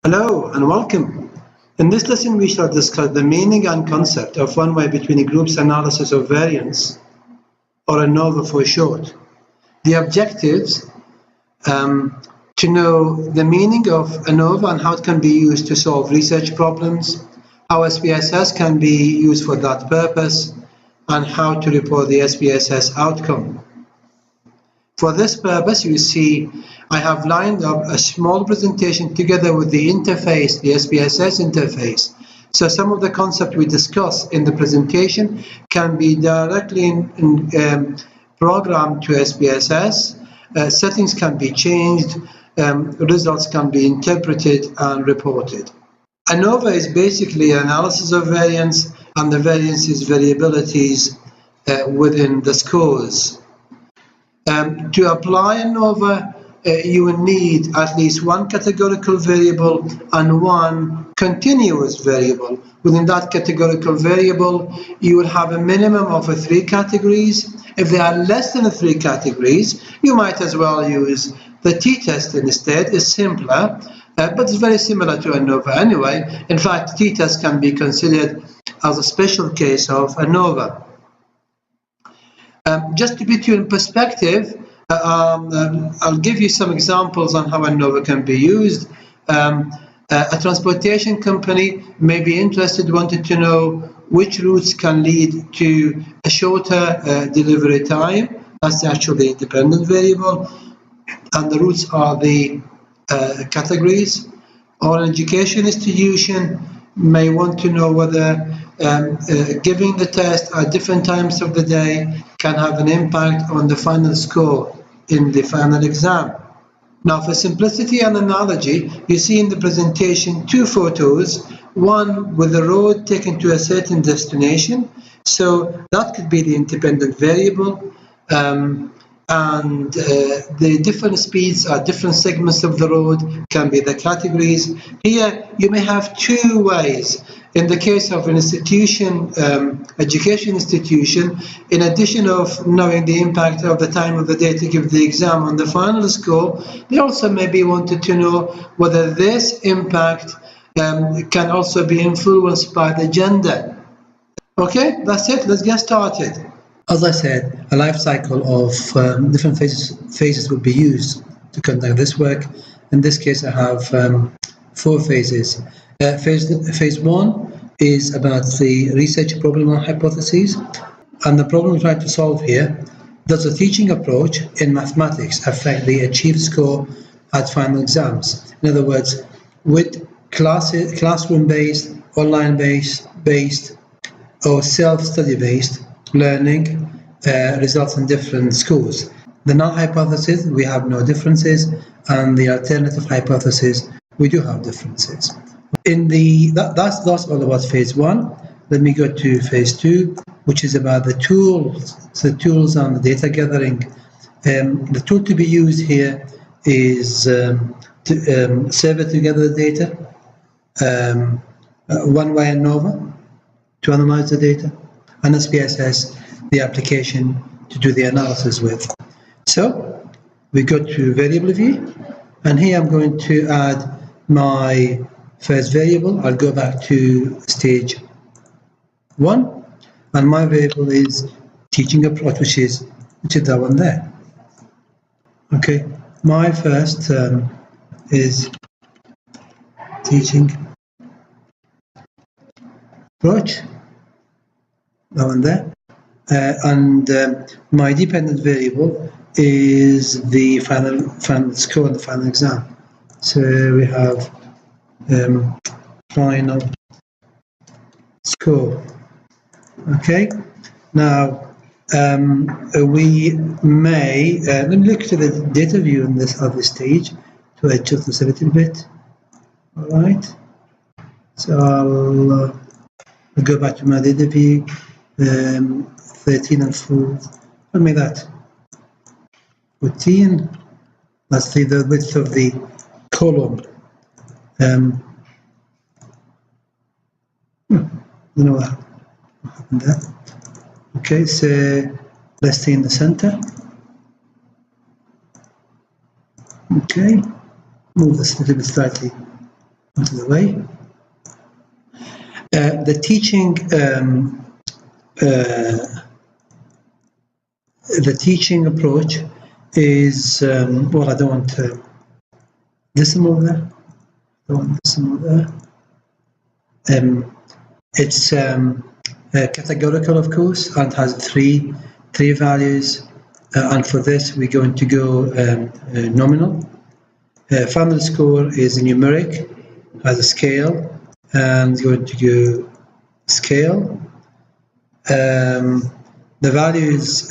Hello and welcome. In this lesson we shall discuss the meaning and concept of one-way between a group's analysis of variance, or ANOVA for short. The objectives to know the meaning of ANOVA and how it can be used to solve research problems, how SPSS can be used for that purpose, and how to report the SPSS outcome. For this purpose, you see, I have lined up a small presentation together with the interface, the SPSS interface. So some of the concepts we discuss in the presentation can be directly programmed to SPSS. Settings can be changed, results can be interpreted and reported. ANOVA is basically an analysis of variance, and the variance is variabilities within the scores. To apply ANOVA, you will need at least one categorical variable and one continuous variable. Within that categorical variable, you will have a minimum of 3 categories. If there are less than 3 categories, you might as well use the t-test instead. It's simpler, but it's very similar to ANOVA anyway. In fact, t-test can be considered as a special case of ANOVA. Just to put you in perspective, I'll give you some examples on how ANOVA can be used. A transportation company may be interested, wanted to know which routes can lead to a shorter delivery time. That's actually the independent variable. And the routes are the categories. Or an education institution may want to know whether giving the test at different times of the day can have an impact on the final score in the final exam. Now, for simplicity and analogy, you see in the presentation 2 photos, one with the road taken to a certain destination, so that could be the independent variable, and the different speeds at different segments of the road can be the categories. Here you may have 2 ways. In the case of an institution, education institution, in addition of knowing the impact of the time of the day to give the exam on the final score, they also maybe wanted to know whether this impact can also be influenced by the gender. Okay, that's it. Let's get started. As I said, a life cycle of different phases will be used to conduct this work. In this case, I have 4 phases. Phase 1 is about the research problem or hypotheses, and the problem we're trying to solve here: does the teaching approach in mathematics affect the achieved score at final exams? In other words, with classroom-based, online-based, or self-study-based learning results in different scores. The null hypothesis, we have no differences, and the alternative hypothesis, we do have differences. That's all about phase 1. Let me go to phase 2, which is about the tools and the data gathering. The tool to be used here is to server to gather the data, one-way ANOVA to analyze the data, and SPSS, the application to do the analysis with. So we go to variable view, and here I'm going to add my first variable. I'll go back to stage 1, and my variable is teaching approach, which is that one there. Okay, my first is teaching approach, that one there, and my dependent variable is the final score and the final exam. So we have final score. Okay, now we may let me look to the data view on this other stage to adjust this a little bit. All right, so I'll go back to my data view, 13 and 4. Tell me that 14. That's the width of the column. You know what happened there? Okay, so let's stay in the center. Okay, move this a little bit slightly out of the way. The teaching approach is, well, I don't want decimal there. I don't want decimal there. It's categorical, of course, and has three values. And for this, we're going to go nominal. Final score is numeric, has a scale, and going to go scale. The values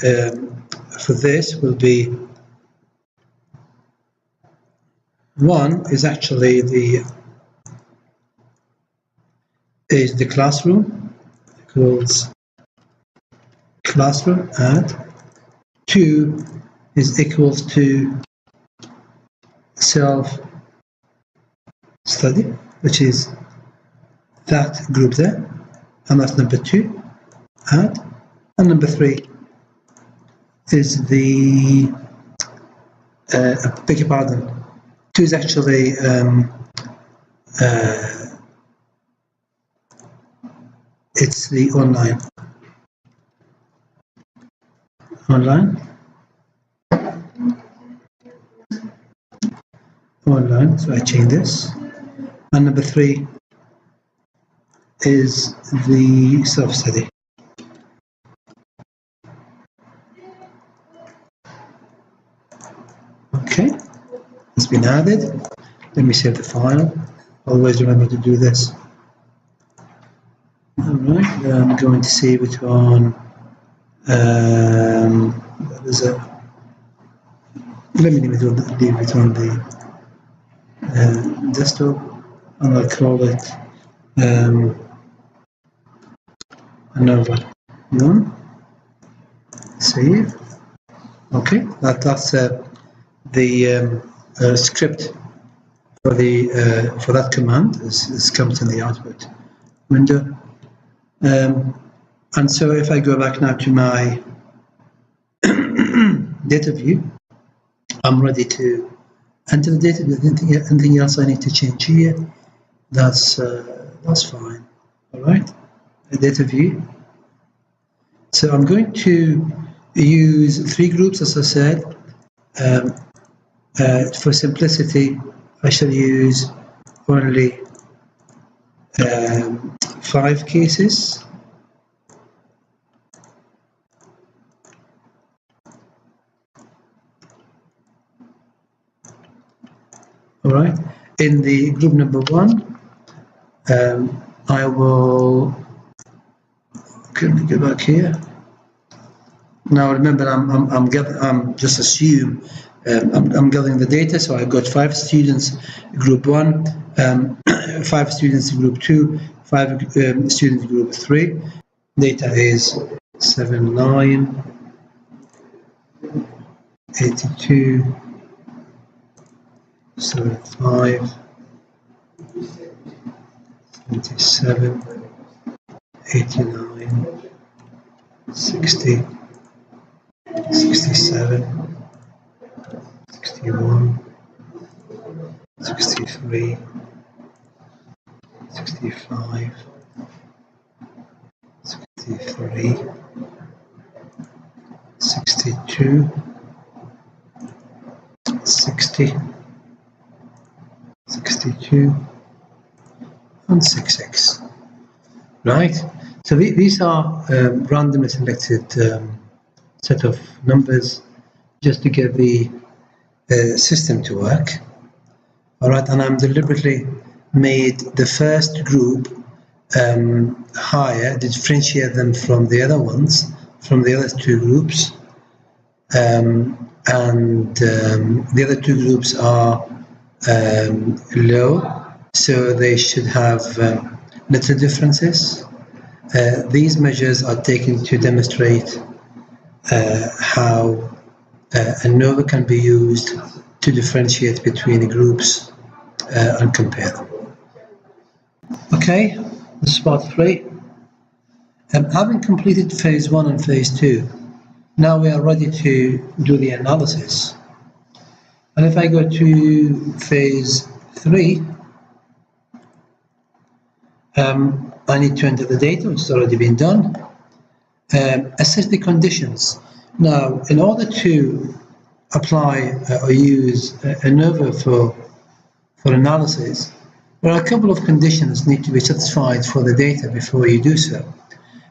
for this will be 1 is actually the classroom, equals classroom, and 2 is equals to self-study, which is that group there, and that's number 2. And number 3 is the, beg your pardon, 2 is actually it's the online. So I change this. And number 3 is the self-study. Okay, it's been added. Let me save the file. Always remember to do this. Alright, I'm going to save it on let me leave it on the desktop, and I'll call it ANOVA 1. Save. Okay, that's the script for that command is comes in the output window. And so if I go back now to my data view, I'm ready to enter the data. Anything else I need to change here? That's fine. All right, the data view. So I'm going to use 3 groups, as I said. For simplicity, I shall use only 5 cases. All right. In the group number 1, I will. Can we go back here? Now remember, I'm just assume I'm gathering the data. So I've got 5 students, group 1, 5 students, group 2, 5 students, group 3. Data is 79, 82, 75, 77, 89, 60, 67, 61, 63, 65, 63, 62, 60, 62, and 66. Right? So these are randomly selected set of numbers just to get the system to work. All right, and I'm deliberately made the first group higher, differentiate them from the other ones, from the other 2 groups, and the other 2 groups are low, so they should have little differences. These measures are taken to demonstrate how ANOVA can be used to differentiate between groups and compare them. Okay, this is part 3. Having completed phase 1 and phase 2, now we are ready to do the analysis. And if I go to phase 3, I need to enter the data, which has already been done. Assess the conditions. Now, in order to apply or use ANOVA for analysis, there are a couple of conditions need to be satisfied for the data before you do so.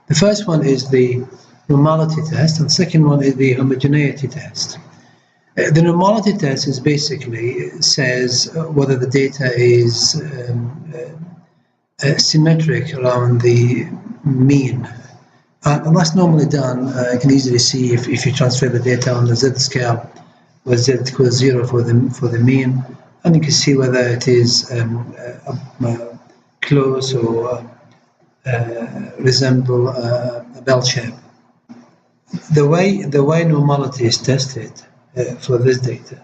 The first one is the normality test, and the second one is the homogeneity test. The normality test is basically says whether the data is symmetric around the mean. And that's normally done. You can easily see if you transfer the data on the z-scale, where z equals 0 for the mean, and you can see whether it is close or resemble a bell shape. The way normality is tested for this data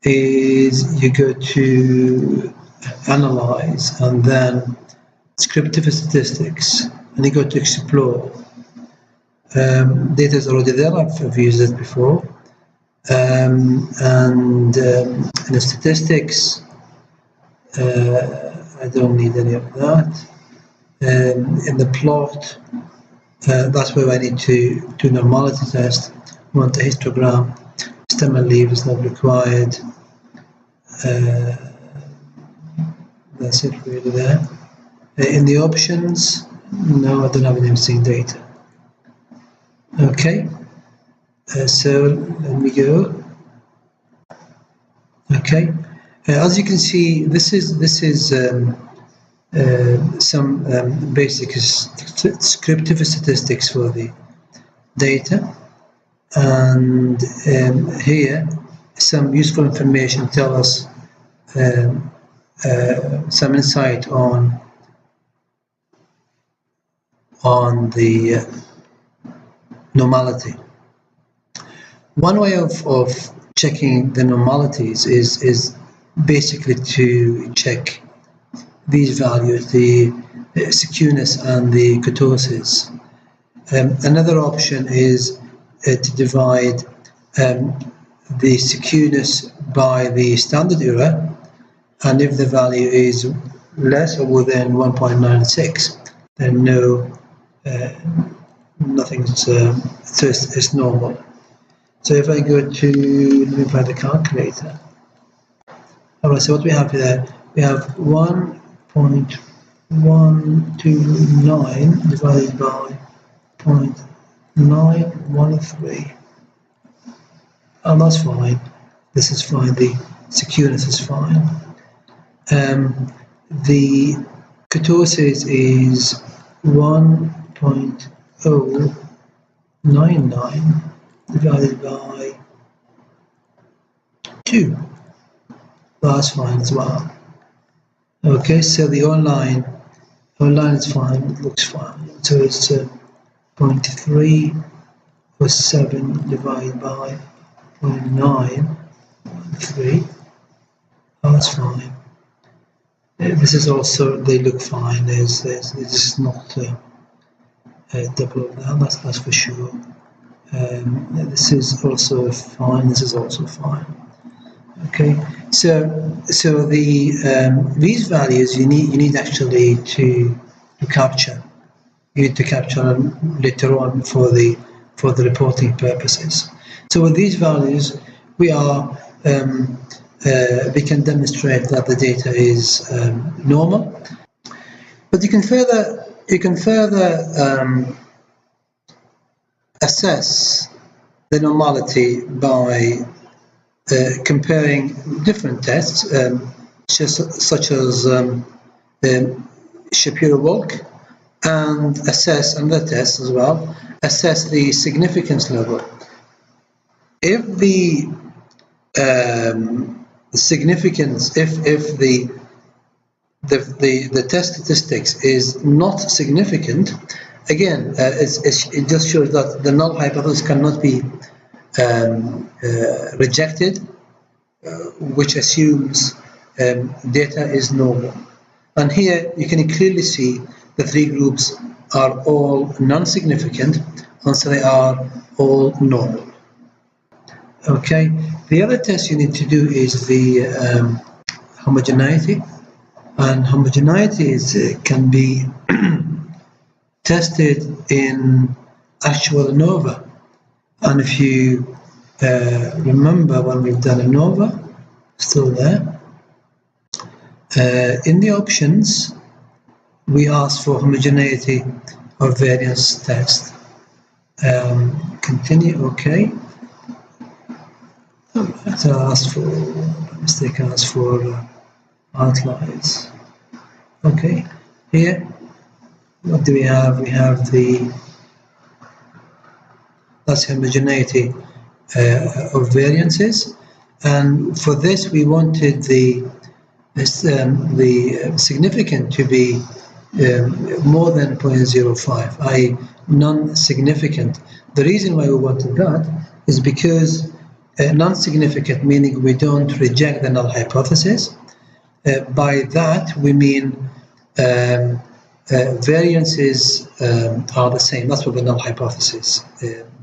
is you go to analyze and then descriptive statistics, and you go to explore. Data is already there. I've used it before. In the statistics, I don't need any of that. In the plot, that's where I need to do normality test. I want the histogram. Stem and leaf is not required. That's it really there. In the options, no, I don't have any missing data. Okay, so let me go. Okay, as you can see, this is some basic descriptive statistics for the data, and here some useful information tell us some insight on the normality. One way of checking the normalities is basically to check these values, the skewness and the kurtosis. Another option is to divide the skewness by the standard error, and if the value is less or within 1.96, then nothing's so it's normal. So if I go to, let me find the calculator. All right, so what we have here, we have 1.129 divided by 0.913. And that's fine. This is fine. The skewness is fine. The kurtosis is 1.099 divided by 2. That's fine as well. Okay, so the online is fine, it looks fine. So it's 0.347 divided by 0.913. That's fine. This is also, they look fine. This is not double of that, that's for sure. This is also fine. This is also fine. Okay, so the these values you need actually to capture. You need to capture them later on for the reporting purposes. So with these values, we can demonstrate that the data is normal. But you can further assess the normality by comparing different tests, such as Shapiro-Wilk, and assess another test as well. Assess the significance level. If the significance, if the test statistics is not significant, again, it just shows that the null hypothesis cannot be rejected, which assumes data is normal. And here you can clearly see the three groups are all non-significant, and so they are all normal. Okay, the other test you need to do is the homogeneity. And homogeneities can be tested in actual ANOVA. And if you remember when we've done ANOVA, still there, in the options, we ask for homogeneity of variance test. Continue, okay. So ask for, mistake, ask for outliers. Okay, here, what do we have? We have that's homogeneity of variances. And for this, we wanted the significant to be more than 0.05, i.e. non-significant. The reason why we wanted that is because non-significant, meaning we don't reject the null hypothesis. By that, we mean variances are the same. That's what the null hypothesis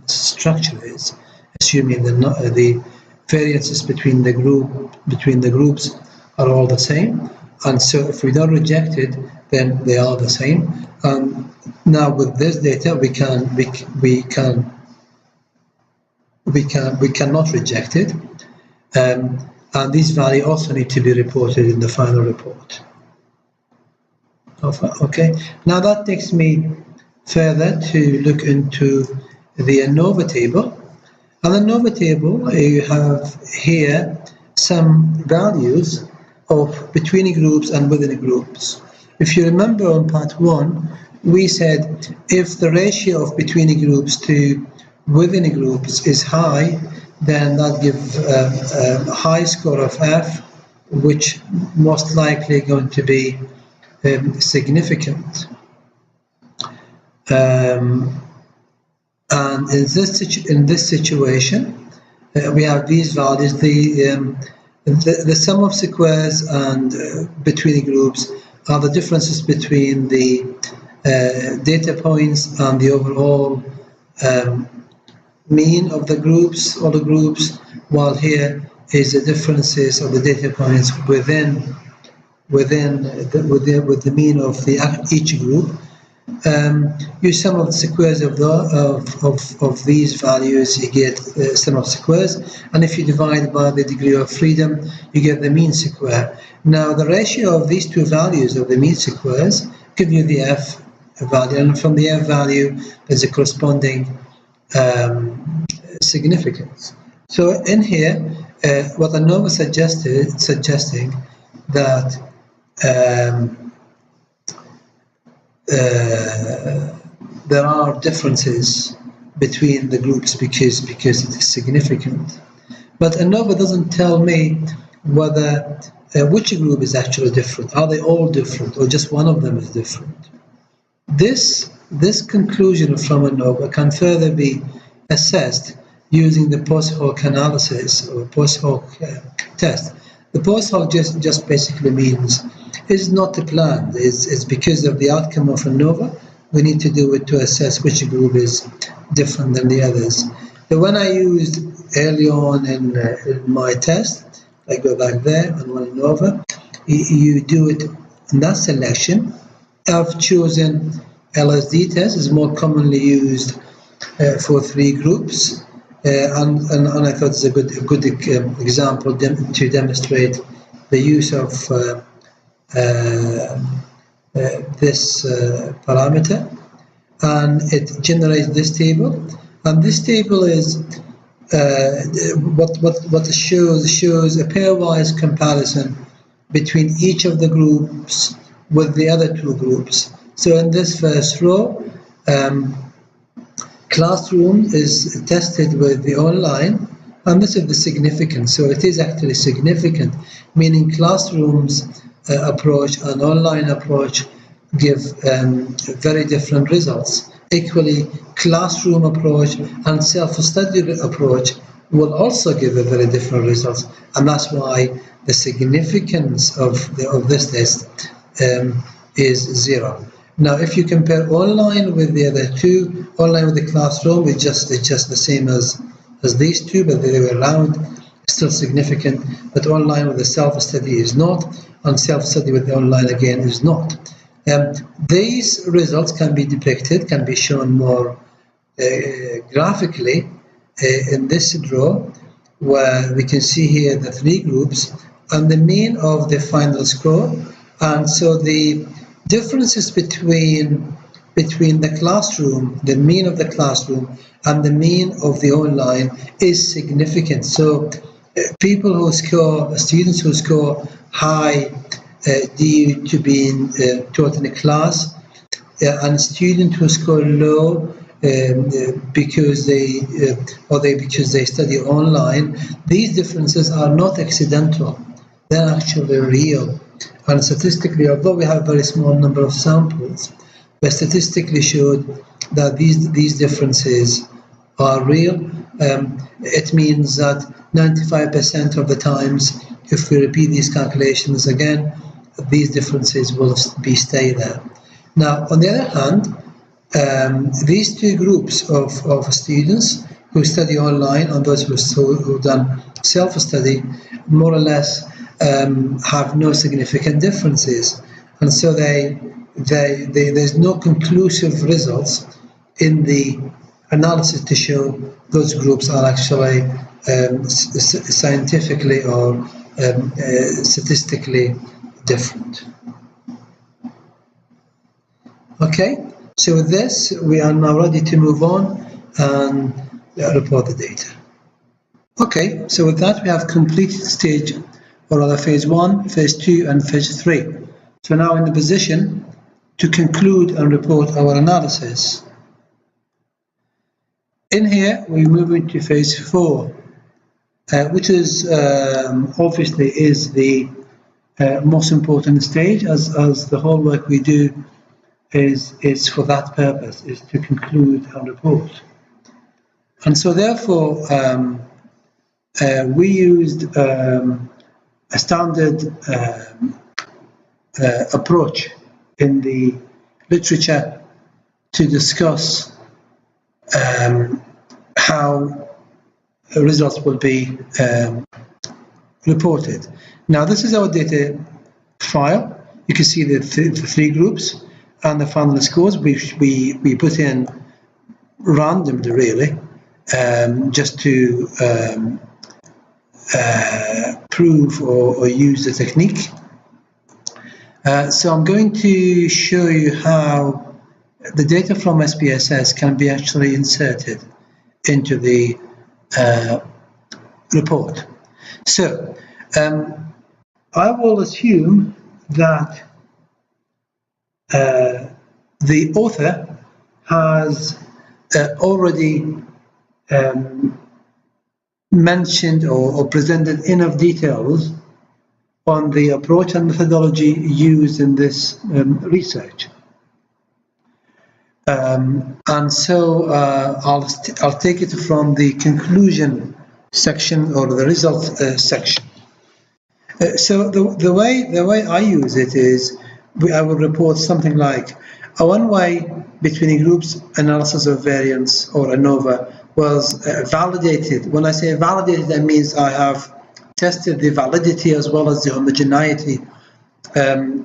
structure is, assuming the variances between the groups are all the same. And so if we don't reject it, then they are the same. Now with this data, we cannot reject it, and these values also need to be reported in the final report. Okay, now that takes me further to look into the ANOVA table. On the ANOVA table, you have here some values of between groups and within groups. If you remember on part 1, we said if the ratio of between groups to within groups is high, then that gives a high score of F, which most likely going to be significant. And in this situation, we have these values. The sum of squares and between groups are the differences between the data points and the overall mean of the groups, all the groups, while here is the differences of the data points with the mean of each group. You sum of the squares of these values, you get sum of squares, and if you divide by the degree of freedom, you get the mean square. Now the ratio of these two values of the mean squares give you the F value, and from the F value there's a corresponding significance. So in here, what ANOVA suggesting that there are differences between the groups because it is significant. But ANOVA doesn't tell me whether which group is actually different. Are they all different, or just one of them is different? This conclusion from ANOVA can further be assessed using the post-hoc analysis or post-hoc test. The post-hoc just basically means it's not a plan. It's because of the outcome of ANOVA. We need to do it to assess which group is different than the others. The one I used early on in my test, I go back there and on ANOVA, you do it in that selection. I've chosen LSD test, is more commonly used for 3 groups, and I thought it's a good example to demonstrate the use of this parameter, and it generates this table. And this table is what it shows a pairwise comparison between each of the groups with the other 2 groups. So in this first row, classroom is tested with the online, and this is the significance. So it is actually significant, meaning classrooms approach and online approach give very different results. Equally, classroom approach and self-study approach will also give a very different results, and that's why the significance of this test is 0. Now, if you compare online with the other 2, online with the classroom, it's just the same as these 2, but the other way around, still significant. But online with the self-study is not. and self-study with the online again is not. These results can be depicted, can be shown more graphically in this draw, where we can see here the three groups and the mean of the final score. And so the differences between the classroom, the mean of the classroom and the mean of the online is significant. So students who score high due to being taught in a class, and students who score low because they study online, these differences are not accidental. They're actually real. And statistically, although we have a very small number of samples, but statistically showed that these differences are real. It means that 95% of the times, if we repeat these calculations again, these differences will stay there. Now, on the other hand, these two groups of students who study online and those who've done self-study, more or less have no significant differences. And so there's no conclusive results in the analysis to show those groups are actually scientifically or statistically different. Okay, so with this, we are now ready to move on and report the data. Okay, so with that, we have completed stage, or rather phase 1, phase 2, and phase 3. So now in the position to conclude and report our analysis. In here, we move into phase 4, which is obviously is the most important stage, as the whole work we do is for that purpose, is to conclude and report. And so therefore, we used a standard approach in the literature to discuss how results will be reported. Now, this is our data file. You can see the three groups and the final scores. We put in randomly, really, just to prove or use the technique. So I'm going to show you how the data from SPSS can be actually inserted into the report. So I will assume that the author has already mentioned or presented enough details on the approach and methodology used in this research. And so I'll take it from the conclusion section or the results section. So the way I use it is I will report something like a one-way between groups analysis of variance, or ANOVA, was validated. When I say validated, that means I have tested the validity as well as the homogeneity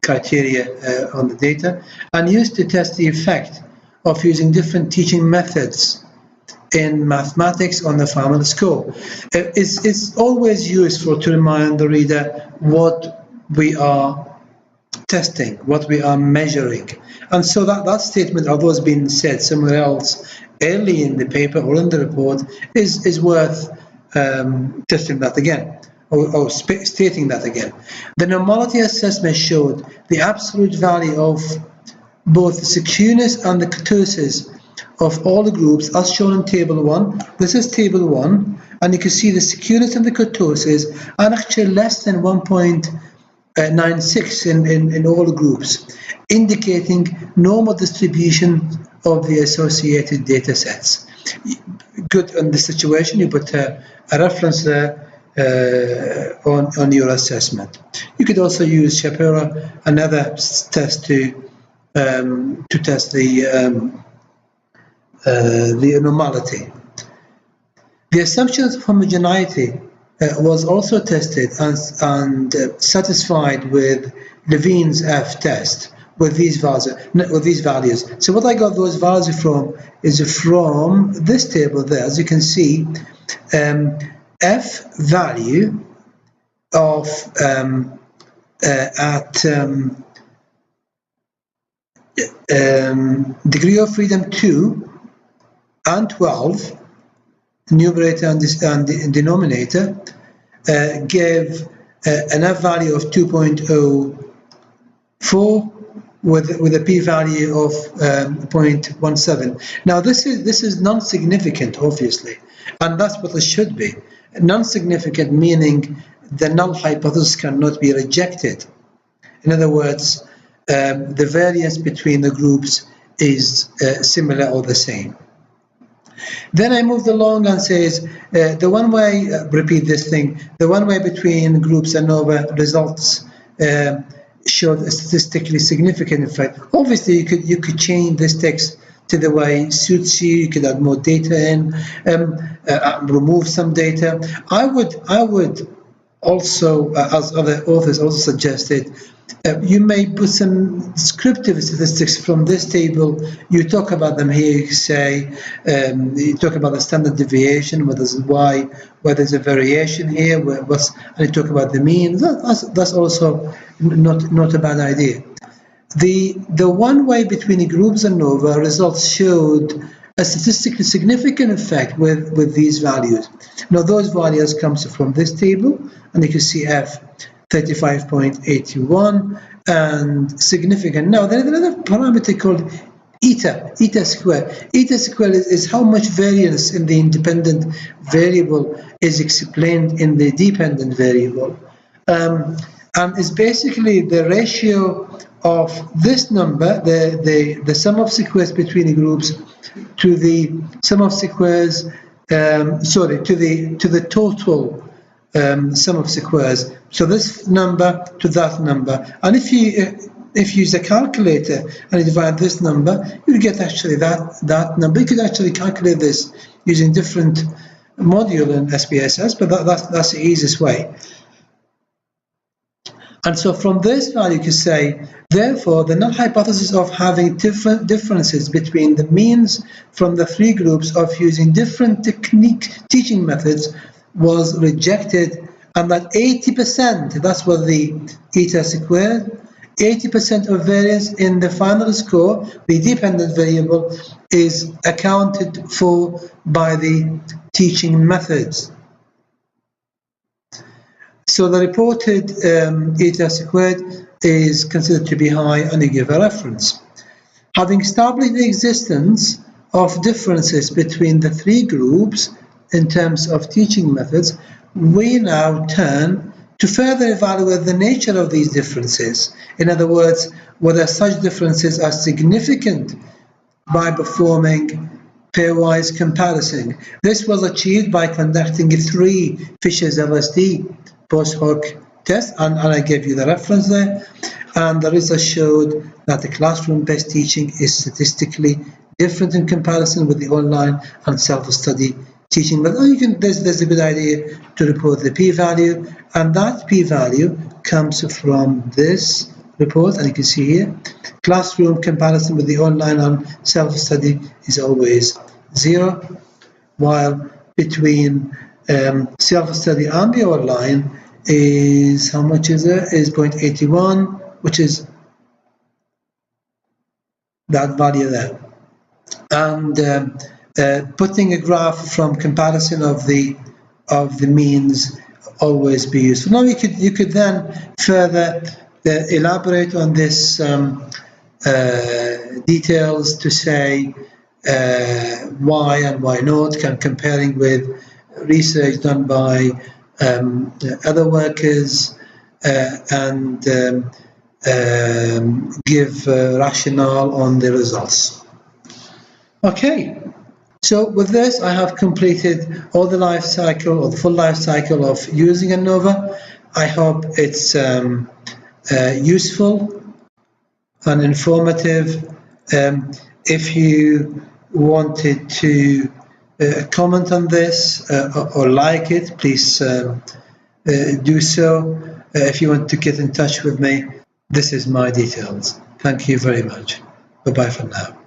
criteria on the data, and used to test the effect of using different teaching methods in mathematics on the final score. It's always useful to remind the reader what we are testing, what we are measuring. And so that statement, although it's been said somewhere else early in the paper or in the report, is worth testing that again, or stating that again. The normality assessment showed the absolute value of both the skewness and the kurtosis of all the groups as shown in table 1. This is table 1, and you can see the skewness and the kurtosis are actually less than 1.96 in all the groups, indicating normal distribution of the associated data sets. Good in this situation, you put a reference there on your assessment. You could also use Shapiro, another test to test the normality. The assumptions of homogeneity was also tested and satisfied with Levine's F test with these values. So what I got those values from is from this table there. As you can see, F value of at degree of freedom 2 and 12, numerator and denominator, gave an F value of 2.04 with a p-value of 0.17. Now this is non-significant, obviously, and that's what it should be. Non-significant meaning the null hypothesis cannot be rejected. In other words, the variance between the groups is similar or the same. Then I moved along and says the one way, repeat this thing, the one way between groups ANOVA results showed a statistically significant effect. Obviously, you could change this text to the way it suits you. You could add more data in, remove some data. I would also, as other authors also suggested, you may put some descriptive statistics from this table. You talk about them here. You say you talk about the standard deviation, where there's a variation here, and you talk about the mean. That's also not a bad idea. The one way between the groups ANOVA results showed a statistically significant effect with these values. Now those values comes from this table, and you can see F 35.81 and significant. Now there's another parameter called eta squared. Eta squared is how much variance in the independent variable is explained in the dependent variable, and it's basically the ratio of this number, the sum of squares between the groups, to the sum of squares, to the total sum of squares. So this number to that number, and if you use a calculator and you divide this number, you get actually that number. You could actually calculate this using different module in SPSS, but that's the easiest way. And so from this value, you can say, therefore, the null hypothesis of having differences between the means from the three groups of using different teaching methods was rejected, and that 80%, that's what the eta squared, 80% of variance in the final score, the dependent variable, is accounted for by the teaching methods. So the reported eta squared is considered to be high, and you give a reference. Having established the existence of differences between the three groups in terms of teaching methods, we now turn to further evaluate the nature of these differences. In other words, whether such differences are significant by performing pairwise comparison. This was achieved by conducting 3 Fisher's LSD post hoc tests, and I gave you the reference there. And the results showed that the classroom-based teaching is statistically different in comparison with the online and self-study teaching. But there's a good idea to report the p-value, and that p-value comes from this report, and you can see here, classroom comparison with the online and self-study is always 0, while between self-study and the online is, how much is it? Is 0.81, which is that value there. And putting a graph from comparison of the means always be useful. Now you could then further elaborate on this details to say why and why not, comparing with research done by other workers, and give rationale on the results. Okay, so with this I have completed all the life cycle, or the full life cycle of using ANOVA. I hope it's useful and informative. If you wanted to comment on this or like it, please do so. If you want to get in touch with me, this is my details. Thank you very much. Bye-bye for now.